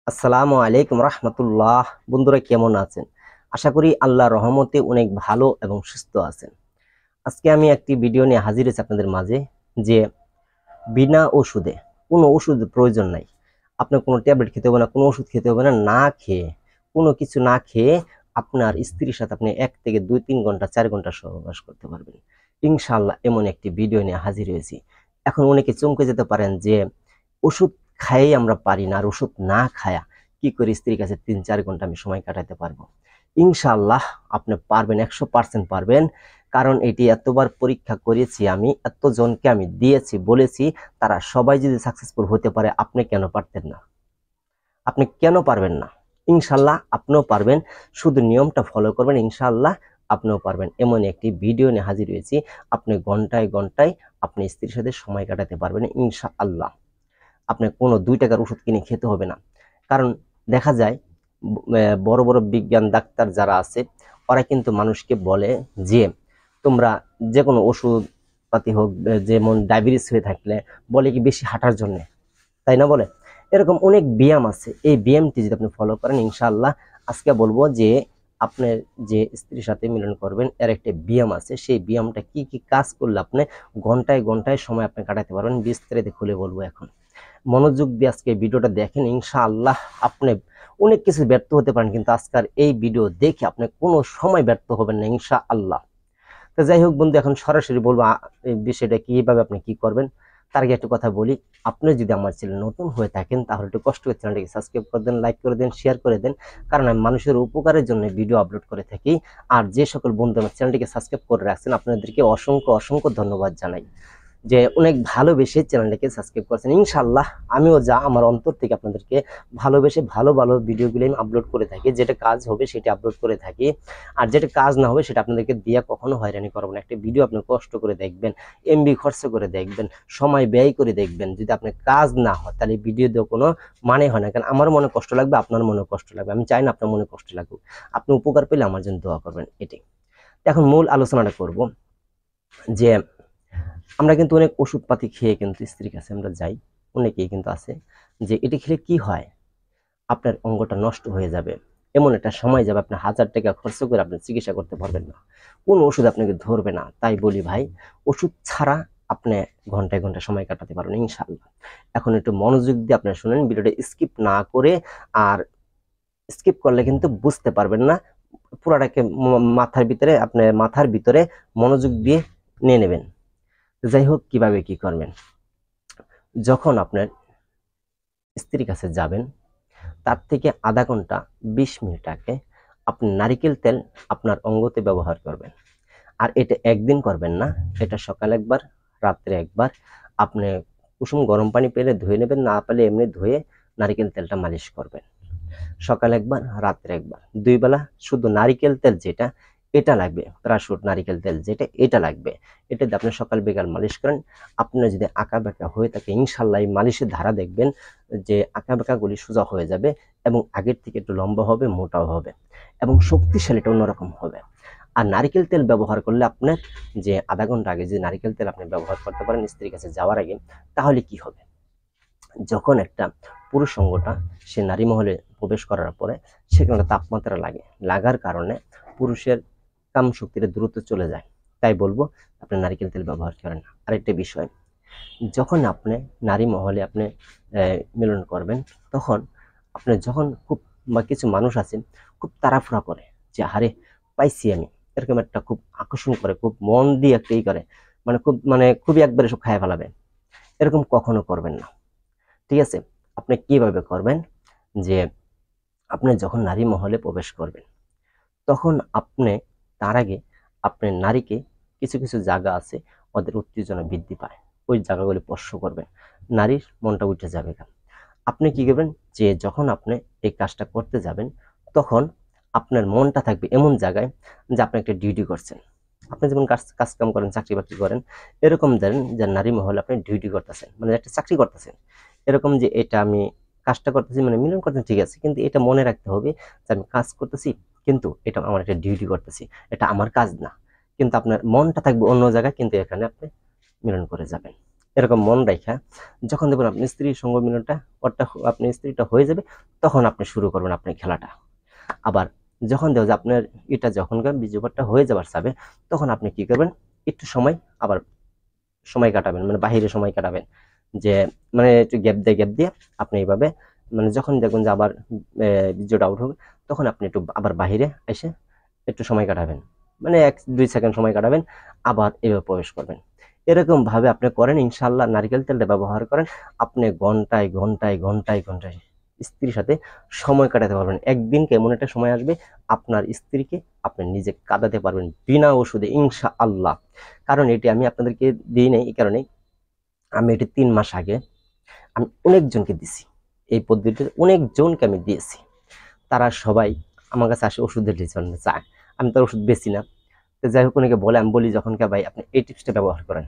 আসসালামু আলাইকুম রহমতুল্লাহ। বন্ধুরা কেমন আছেন? আশা করি আল্লাহর রহমতে অনেক ভালো এবং সুস্থ আছেন। আজকে আমি একটি ভিডিও নিয়ে হাজির হয়েছি আপনাদের মাঝে, যে বিনা ওষুধে, কোনো ওষুধের প্রয়োজন নাই, আপনার কোনো ট্যাবলেট খেতে হবে না, কোনো ওষুধ খেতে হবে না, না খেয়ে, কোনো কিছু না খেয়ে আপনার স্ত্রীর সাথে আপনি 1 থেকে 2-3 ঘন্টা 4 ঘন্টা সহবাস করতে পারবেন ইনশাআল্লাহ। এমন একটি ভিডিও নিয়ে হাজির হয়েছি। এখন অনেকে চমকে যেতে পারেন যে ওষুধ খাইয়ে আমরা পারি না, আর ওষুধ না খায়া কি করে স্ত্রীর কাছে 3-4 ঘন্টা আমি সময় কাটাতে পারবো? ইনশাআল্লাহ আপনি পারবেন, 100% পারবেন। কারণ এটি এতবার পরীক্ষা করেছি আমি, এতজনকে আমি দিয়েছি, বলেছি, তারা সবাই যদি সাকসেসফুল হতে পারে, আপনি কেন পারতেন না? আপনি কেন পারবেন না? ইনশাআল্লাহ আপনিও পারবেন। শুধু নিয়মটা ফলো করবেন, ইনশাআল্লাহ আপনিও পারবেন। এমন একটি ভিডিও নিয়ে হাজির হয়েছি। আপনি ঘন্টায় ঘন্টায় আপনি স্ত্রীর সাথে সময় কাটাতে পারবেন ইনশাআল্লাহ। আপনার কোনো 2 টাকার ওষুধ কিনে খেতে হবে না। কারণ দেখা যায় বড় বড় বিজ্ঞান ডাক্তার যারা আছে, ওরা কিন্তু মানুষকে বলে যে তোমরা যে কোনো ওষুধ পাতি হোক, যেমন ডায়াবেটিস হয়ে থাকলে বলে কি বেশি হাঁটার জন্য, তাই না? বলে এরকম অনেক ব্যায়াম আছে, এই ব্যায়ামটি যদি আপনি ফলো করেন ইনশাআল্লাহ। আজকে বলবো যে আপনার যে স্ত্রীর সাথে মিলন করবেন, এর একটা ব্যায়াম আছে, সেই ব্যায়ামটা কি কি কাজ করলে আপনি ঘন্টায় ঘন্টায় সময় আপনি কাটাতে পারবেন, বিস্তারিত খুলে বলবো এখন। মনোযোগ দিয়ে আজকে ভিডিওটা দেখেন, ইনশাআল্লাহ আপনি অনেক কিছু ব্যর্থ হতে পারেন, কিন্তু আজকের এই ভিডিও দেখে আপনি কোনো সময় ব্যর্থ হবেন না ইনশাআল্লাহ। তো যাই হোক বন্ধু, এখন সরাসরি বলবো এই বিষয়টা কিভাবে আপনি কি করবেন। তার আগে একটু কথা বলি, আপনি যদি আমার চ্যানেল নতুন হয়ে থাকেন তাহলে একটু কষ্ট করে চ্যানেলটিকে সাবস্ক্রাইব করে দেন, লাইক করে দেন, শেয়ার করে দেন। কারণ আমি মানুষের উপকারের জন্য ভিডিও আপলোড করে থাকি। আর যে সকল বন্ধু আমার চ্যানেলটিকে সাবস্ক্রাইব করে রাখছেন, আপনাদেরকে অসংখ্য অসংখ্য ধন্যবাদ জানাই, যে অনেক ভালোবেসে চ্যানেলটাকে সাবস্ক্রাইব করছেন। ইনশাআল্লাহ আমিও যা আমার অন্তর থেকে আপনাদেরকে ভালোবেসে ভালো ভালো ভিডিওগুলো আমি আপলোড করে থাকি। যেটা কাজ হবে সেটা আপলোড করে থাকি, আর যেটা কাজ না হবে সেটা আপনাদেরকে দিয়ে কখনো হয়রানি করবো না। একটা ভিডিও আপনি কষ্ট করে দেখবেন, এমবি খরচ করে দেখবেন, সময় ব্যয় করে দেখবেন, যদি আপনার কাজ না হয় তাহলে ভিডিও দিয়ে কোনো মানে হয় না। কারণ আমার মনে কষ্ট লাগবে, আপনার মনে কষ্ট লাগবে, আমি চাই না আপনার মনে কষ্ট লাগুক। আপনি উপকার পেলে আমার জন্য দোয়া করবেন, এটাই। এখন মূল আলোচনাটা করব, যে আমরা কিন্তু অনেক ওষুধপাতি খেয়ে কিন্তু স্ত্রীর কাছে আমরা যাই। অনেকেই কিন্তু আছে যে এটি খেলে কি হয়, আপনার অঙ্গটা নষ্ট হয়ে যাবে, এমন একটা সময় যাবে আপনি 1000 টাকা খরচ করে আপনি চিকিৎসা করতে পারবেন না, কোনো ওষুধ আপনাকে ধরবে না। তাই বলি ভাই, ওষুধ ছাড়া আপনি ঘন্টায় ঘন্টা সময় কাটাতে পারবেন ইনশাআল্লাহ। এখন একটু মনোযোগ দিয়ে আপনি শুনেন, ভিডিওটা স্কিপ না করে। আর স্কিপ করলে কিন্তু বুঝতে পারবেন না, পুরাটাকে মাথার ভিতরে মনোযোগ দিয়ে নিয়ে নেবেন। যাই হোক, কিভাবে কি করবেন, যখন আপনার স্ত্রীর কাছে যাবেন তার থেকে আধা ঘন্টা 20 মিনিট আগে আপনি নারিকেল তেল আপনার অঙ্গতে ব্যবহার করবেন। আর এটা একদিন করবেন না, এটা সকালে একবার, রাত্রে একবার। আপনি কুসুম গরম পানি পেলে ধুয়ে নেবেন, না পেলে এমনি ধুয়ে নারিকেল তেলটা মালিশ করবেন। সকালে একবার, রাত্রে একবার, 2 বেলা। শুধু নারিকেল তেল যেটা, এটা লাগবে, প্যারাশুট নারিকেল তেল যেটা, এটা লাগবে। এটা দিয়ে আপনি সকাল বিকাল মালিশ করেন। আপনার যদি আঁকা বাঁকা হয়ে থাকে, ইনশাল্লাহ এই মালিশের ধারা দেখবেন যে আঁকা বাঁকাগুলি সোজা হয়ে যাবে, এবং আগের থেকে একটু লম্বা হবে, মোটাও হবে, এবং শক্তিশালীটা অন্যরকম হবে। আর নারিকেল তেল ব্যবহার করলে আপনার, যে আধা ঘন্টা আগে যে নারিকেল তেল আপনি ব্যবহার করতে পারেন স্ত্রীর কাছে যাওয়ার আগে, তাহলে কি হবে, যখন একটা পুরুষ অঙ্গটা সে নারী মহলে প্রবেশ করার পরে সেখানে তাপমাত্রা লাগার কারণে পুরুষের কাম শক্তিটা দ্রুত চলে যায়। তাই বলবো আপনি নারিকেল তেল ব্যবহার করেন। আরেকটা বিষয়, যখন আপনি নারী মহলে আপনি মিলন করবেন, তখন আপনি যখন খুব, বা কিছু মানুষ আছে খুব তাড়াহুড়া করে যে আরে পাইছি আমি, এরকম একটা খুব আকর্ষণ করে, খুব মন দিয়ে একটা করে, খুবই একবারে সব খায় ফেলাবে, এরকম কখনো করবেন না। ঠিক আছে? আপনি কিভাবে করবেন, যে আপনি যখন নারী মহলে প্রবেশ করবেন, তখন আপনি তার আগে আপনি নারীকে, কিছু কিছু জায়গা আছে ওদের উত্তেজনা বৃদ্ধি পায়, ওই জায়গাগুলি স্পর্শ করবেন, নারীর মনটা উঠে যাবে। আপনি কি করবেন, যে যখন আপনি এই কাজটা করতে যাবেন, তখন আপনার মনটা থাকবে এমন জায়গায় যে আপনি একটা ডিউটি করছেন। আপনি যেমন কাজ কাম করেন, চাকরি বাকরি করেন, এরকম জানেন যে নারী মহলে আপনি ডিউটি করতেছেন, মানে একটা চাকরি করতেছেন। এরকম যে এটা আমি কাজটা করতেছি, মানে মিলন করতেছি, ঠিক আছে, কিন্তু এটা মনে রাখতে হবে যে আমি কাজ করতেছি, কিন্তু এটা আমার একটা ডিউটি করতেছি, এটা আমার কাজ না। কিন্তু আপনার মনটা থাকবে অন্য জায়গায়, কিন্তু এখানে আপনি মিলন করে যাবেন। এরকম মন রাখা যখন দেখবেন আপনি স্ত্রীর সঙ্গ মিলনটা ওরটা আপনি স্ত্রীটা হয়ে যাবে, তখন আপনি শুরু করবেন আপনি খেলাটা। আবার যখন দেখো যে আপনার এটা যখন বীর্যপাতটা হয়ে যাবার চাবে, তখন আপনি কি করবেন, একটু সময় আবার সময় কাটাবেন, মানে বাহিরে সময় কাটাবেন, যে মানে একটু গ্যাপ দিয়ে আপনি এইভাবে মানে যখন দেখবেন যে আবার বীর্যটা আউট হবে, তখন আপনি একটু আবার বাহিরে এসে একটু সময় কাটাবেন, মানে 1-2 সেকেন্ড সময় কাটাবেন, আবার এভাবে প্রবেশ করবেন। এরকম ভাবে আপনি করেন, ইনশাল্লাহ নারকেল তেলটা ব্যবহার করেন, আপনি ঘন্টায় ঘন্টায় ঘন্টায় ঘন্টায় স্ত্রীর সাথে সময় কাটাতে পারবেন। একদিন কেমন একটা সময় আসবে আপনার স্ত্রীকে আপনি নিজে কাঁদাতে পারবেন বিনা ওষুধে, ইনশাআল্লাহ। কারণ এটি আমি আপনাদেরকে দিই নাই এই কারণে, আমি এটি 3 মাস আগে আমি অনেকজনকে দিছি, এই পদ্ধতিতে অনেকজনকে আমি দিয়েছি। তারা সবাই আমার কাছে আসে ওষুধের জন্য চায়, আমি তার ওষুধ বেশি না। তো যাই হোক, অনেকে বলে, আমি বলি যখন ভাই আপনি এই টিপসটা ব্যবহার করেন,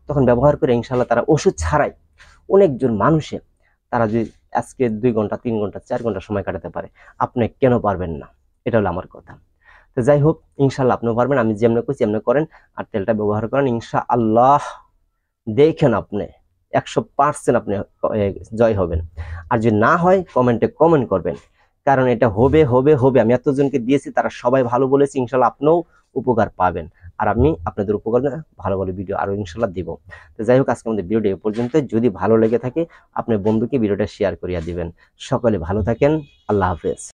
তখন ব্যবহার করে ইনশাল্লাহ তারা ওষুধ ছাড়াই অনেকজন মানুষে তারা যদি আজকে 2 ঘন্টা 3 ঘন্টা 4 ঘন্টা সময় কাটাতে পারে, আপনি কেন পারবেন না? এটা হলো আমার কথা। তো যাই হোক, ইনশাল্লাহ আপনিও পারবেন, আমি যেমন করছি এমনি করেন, আর তেলটা ব্যবহার করেন, ইনশাআল্লাহ দেখেন আপনি 100% আপনি জয় হবেন। আর যদি না হয় কমেন্টে কমেন্ট করবেন, কারণ এটা হবে হবে হবে। আমি এতজনকে দিয়েছি, তারা সবাই ভালো বলেছে, ইনশাল্লাহ আপনিও উপকার পাবেন। আর আমি আপনাদের উপকার ভালো ভালো ভিডিও আরো ইনশাল্লাহ দিব। তো যাই হোক, আজকে আমাদের ভিডিওটি এ পর্যন্ত। যদি ভালো লেগে থাকে আপনি বন্ধুকে ভিডিওটা শেয়ার করিয়া দিবেন। সকলে ভালো থাকেন, আল্লাহ হাফেজ।